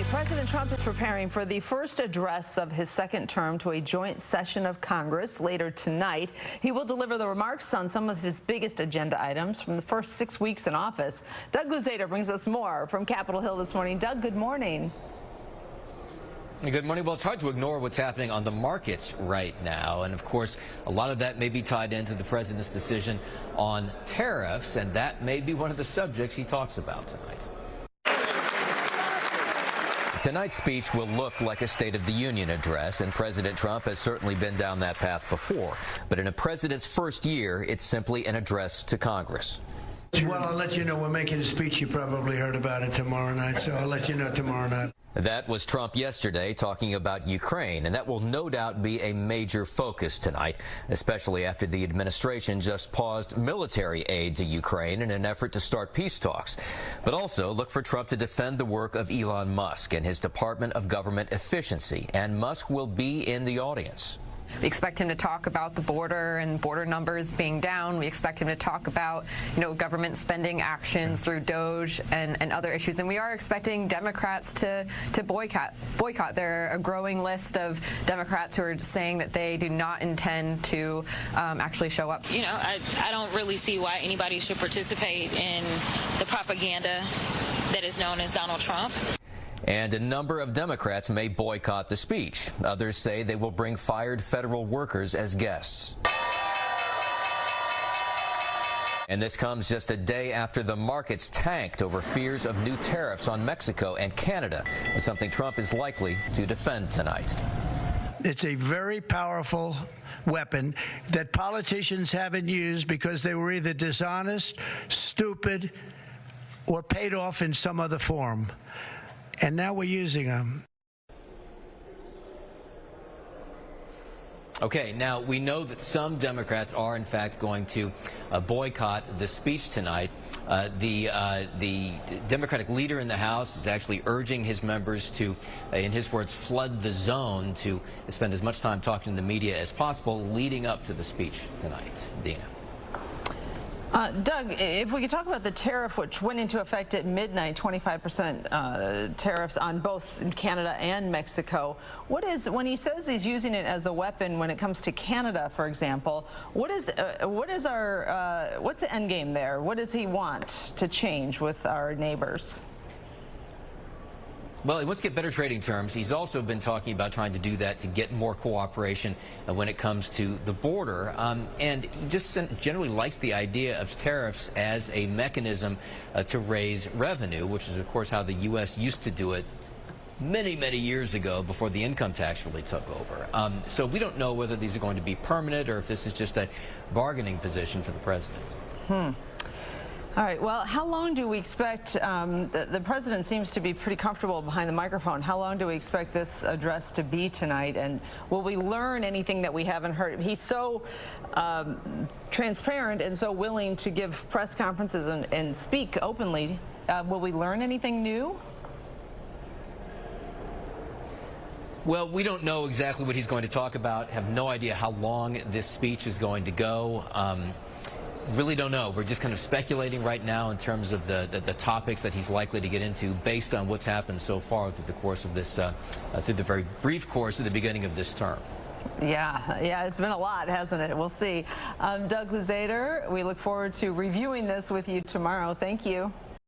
Okay, President Trump is preparing for the first address of his second term to a joint session of Congress later tonight. He will deliver the remarks on some of his biggest agenda items from the first 6 weeks in office. Doug Luzader brings us more from Capitol Hill this morning. Doug, good morning. Good morning. Well, it's hard to ignore what's happening on the markets right now. And of course, a lot of that may be tied into the president's decision on tariffs, and that may be one of the subjects he talks about tonight. Tonight's speech will look like a State of the Union address, and President Trump has certainly been down that path before. But in a president's first year, it's simply an address to Congress. Well, I'll let you know. We're making a speech. You probably heard about it tomorrow night, so I'll let you know tomorrow night. That was Trump yesterday talking about Ukraine, and that will no doubt be a major focus tonight, especially after the administration just paused military aid to Ukraine in an effort to start peace talks. But also look for Trump to defend the work of Elon Musk and his Department of Government Efficiency, and Musk will be in the audience. We expect him to talk about the border and border numbers being down. We expect him to talk about, government spending actions through DOGE and other issues. And we are expecting Democrats to boycott. There are a growing list of Democrats who are saying that they do not intend to actually show up. I don't really see why anybody should participate in the propaganda that is known as Donald Trump. And a number of Democrats may boycott the speech. Others say they will bring fired federal workers as guests. And this comes just a day after the markets tanked over fears of new tariffs on Mexico and Canada, something Trump is likely to defend tonight. It's a very powerful weapon that politicians haven't used because they were either dishonest, stupid, or paid off in some other form. And now we're using them. Okay, now we know that some Democrats are in fact going to boycott the speech tonight. The Democratic leader in the House is actually urging his members to, in his words, flood the zone, to spend as much time talking to the media as possible leading up to the speech tonight. Dina. Doug, if we could talk about the tariff, which went into effect at midnight, 25% tariffs on both Canada and Mexico. When he says he's using it as a weapon when it comes to Canada, for example, what's the end game there? What does he want to change with our neighbors? Well, he wants to get better trading terms. He's also been talking about trying to do that to get more cooperation when it comes to the border. And he just generally likes the idea of tariffs as a mechanism to raise revenue, which is, of course, how the U.S. used to do it many, many years ago before the income tax really took over. So we don't know whether these are going to be permanent or if this is just a bargaining position for the president. All right. Well, how long do we expect, the president seems to be pretty comfortable behind the microphone. How long do we expect this address to be tonight? And will we learn anything that we haven't heard? He's so transparent and so willing to give press conferences and speak openly. Will we learn anything new? Well, we don't know exactly what he's going to talk about, have no idea how long this speech is going to go. Really don't know. We're just kind of speculating right now in terms of the topics that he's likely to get into based on what's happened so far through the course of this, through the very brief course at the beginning of this term. Yeah, it's been a lot, hasn't it? We'll see. Doug Luzader, we look forward to reviewing this with you tomorrow. Thank you.